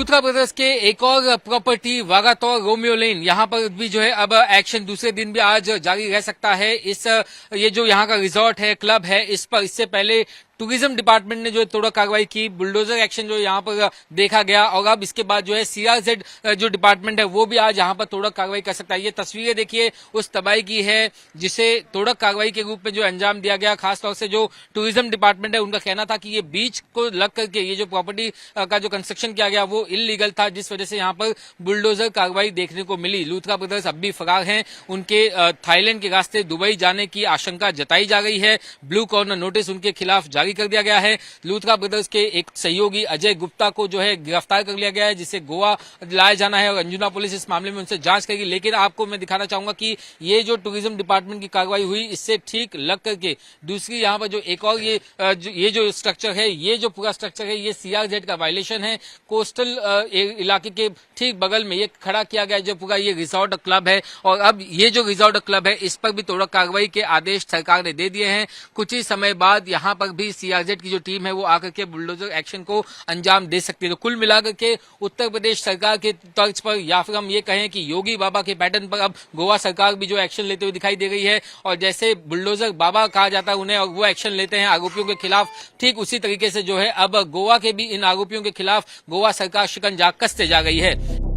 Luthra brothers के एक और प्रॉपर्टी वागातोर रोमियो लेन, यहाँ पर भी जो है अब एक्शन दूसरे दिन भी आज जारी रह सकता है। ये जो यहाँ का रिजॉर्ट है, क्लब है, इस पर इससे पहले टूरिज्म डिपार्टमेंट ने जो है थोड़ा कार्रवाई की, बुलडोजर एक्शन जो यहाँ पर देखा गया और अब इसके बाद जो है सीआरजेड जो डिपार्टमेंट है वो भी आज यहाँ पर थोड़ा कार्रवाई कर सकता है। ये तस्वीरें देखिए उस तबाही की है जिसे थोड़ा कार्रवाई के रूप में जो अंजाम दिया गया। खासतौर से जो टूरिज्म डिपार्टमेंट है उनका कहना था कि ये बीच को लग करके ये जो प्रॉपर्टी का जो कंस्ट्रक्शन किया गया वो इलीगल था, जिस वजह से यहाँ पर बुलडोजर कार्रवाई देखने को मिली। लूथरा ब्रदर्स अब भी फरार हैं, उनके थाईलैंड के रास्ते दुबई जाने की आशंका जताई जा रही है। ब्लू कॉर्नर नोटिस उनके खिलाफ जारी कर दिया गया है। लूथरा ब्रदर्स के एक सहयोगी अजय गुप्ता को जो है गिरफ्तार कर लिया गया है, जिसे गोवा लाया जाना है और अंजुना पुलिस इस मामले में उनसे जांच करेगी। लेकिन आपको मैं दिखाना चाहूंगा कि ये जो टूरिज्म डिपार्टमेंट की कार्रवाई हुई, इससे ठीक लग करके दूसरी यहाँ पर जो एक और ये जो स्ट्रक्चर है, ये जो पूरा स्ट्रक्चर है, ये सीआरजेड का वायलेशन है। कोस्टल इलाके के ठीक बगल में ये खड़ा किया गया जो पूरा ये रिजॉर्ट क्लब है और अब ये जो रिजॉर्ट क्लब है इस पर भी थोड़ा कार्रवाई के आदेश सरकार ने दे दिए हैं। कुछ ही समय बाद यहाँ पर भी सीआरजेड की जो टीम है वो आकर के बुलडोजर एक्शन को अंजाम दे सकती है। तो कुल मिलाकर के उत्तर प्रदेश सरकार के तर्ज पर या फिर हम ये कहें कि योगी बाबा के पैटर्न पर अब गोवा सरकार भी जो एक्शन लेते हुए दिखाई दे रही है और जैसे बुलडोजर बाबा कहा जाता है उन्हें और वो एक्शन लेते हैं आरोपियों के खिलाफ, ठीक उसी तरीके से जो है अब गोवा के भी इन आरोपियों के खिलाफ गोवा सरकार शिकंजा कसते जा रही है।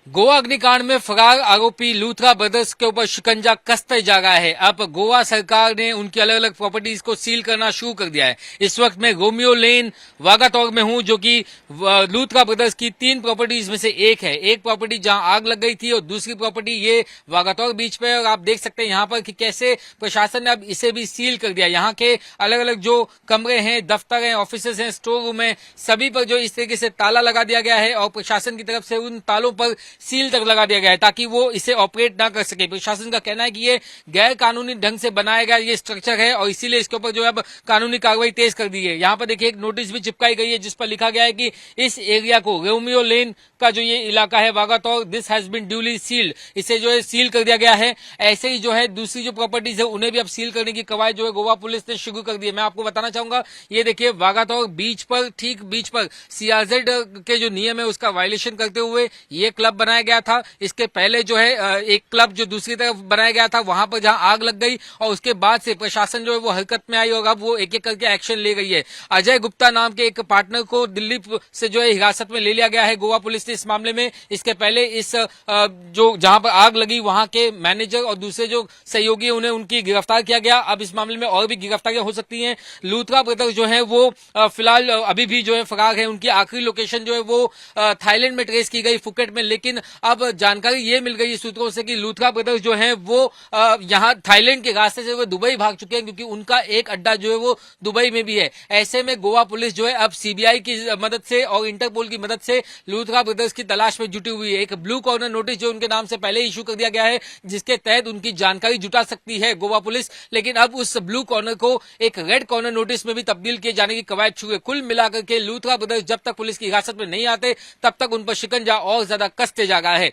गोवा अग्निकांड में फरार आरोपी लूथरा ब्रदर्स के ऊपर शिकंजा कसते जा रहा है। अब गोवा सरकार ने उनकी अलग अलग प्रॉपर्टीज को सील करना शुरू कर दिया है। इस वक्त मैं रोमियो लेन वागातोर में हूं, जो कि लूथरा ब्रदर्स की 3 प्रॉपर्टीज में से एक है। एक प्रॉपर्टी जहां आग लग गई थी और दूसरी प्रॉपर्टी ये वागातोर बीच पे, और आप देख सकते हैं यहाँ पर कि कैसे प्रशासन ने अब इसे भी सील कर दिया। यहाँ के अलग अलग जो कमरे हैं, दफ्तर हैं, ऑफिसेज हैं, स्टोर रूम है, सभी पर जो इस तरीके से ताला लगा दिया गया है और प्रशासन की तरफ से उन तालों पर सील तक लगा दिया गया है ताकि वो इसे ऑपरेट ना कर सके। प्रशासन का कहना है कि ये गैर कानूनी ढंग से बनाया गया ये स्ट्रक्चर है और इसीलिए इसके ऊपर जो है अब कानूनी कार्रवाई तेज कर दी है। यहाँ पर देखिए एक नोटिस भी चिपकाई गई है जिस पर लिखा गया है कि इस एरिया को, रोमियो लेन का जो ये इलाका है Vagator, this has been duly sealed, इसे जो है सील कर दिया गया है। ऐसे ही जो है दूसरी जो प्रॉपर्टीज है उन्हें भी अब सील करने की कवायद जो है गोवा पुलिस ने शुरू कर दी है। मैं आपको बताना चाहूंगा, ये देखिए वागातोर बीच पर, ठीक बीच पर सीआरजेड के जो नियम है उसका वायलेशन करते हुए ये क्लब बनाया गया था। इसके पहले जो है एक क्लब जो दूसरी तरफ बनाया गया था वहां पर जहां आग लग गई और उसके बाद से प्रशासन जो है वो हरकत में आई और अब वो एक एक करके एक्शन ले गई है। अजय गुप्ता नाम के एक पार्टनर को दिल्ली से जो है हिरासत में ले लिया गया है गोवा पुलिस ने इस मामले में। इसके पहले इस जो जहां पर आग लगी वहां के मैनेजर और दूसरे जो सहयोगी उन्हें उनकी गिरफ्तार किया गया। अब इस मामले में और भी गिरफ्तारियां हो सकती हैं। लूथरा ब्रदर्स जो है वो फिलहाल अभी भी जो है फरार है। उनकी आखिरी लोकेशन जो है वो थाईलैंड में ट्रेस की गई, फुकेट में, लेकिन अब जानकारी ये मिल गई सूत्रों से कि लूथरा ब्रदर्स जो है वो यहाँ थाईलैंड के रास्ते से वो दुबई भाग चुके हैं क्योंकि उनका एक अड्डा जो है वो दुबई में भी है। ऐसे में गोवा पुलिस जो है अब सीबीआई की मदद से और इंटरपोल की मदद से लूथरा ब्रदर्स की तलाश में जुटी हुई है। एक ब्लू कॉर्नर नोटिस जो उनके नाम से पहले इशू कर दिया गया है जिसके तहत उनकी जानकारी जुटा सकती है गोवा पुलिस, लेकिन अब उस ब्लू कॉर्नर को एक रेड कॉर्नर नोटिस में भी तब्दील किए जाने की कवायद शुरू है। कुल मिलाकर के लूथरा ब्रदर्स जब तक पुलिस की हिरासत में नहीं आते तब तक उन पर शिकंजा और ज्यादा कसते जा रहा है।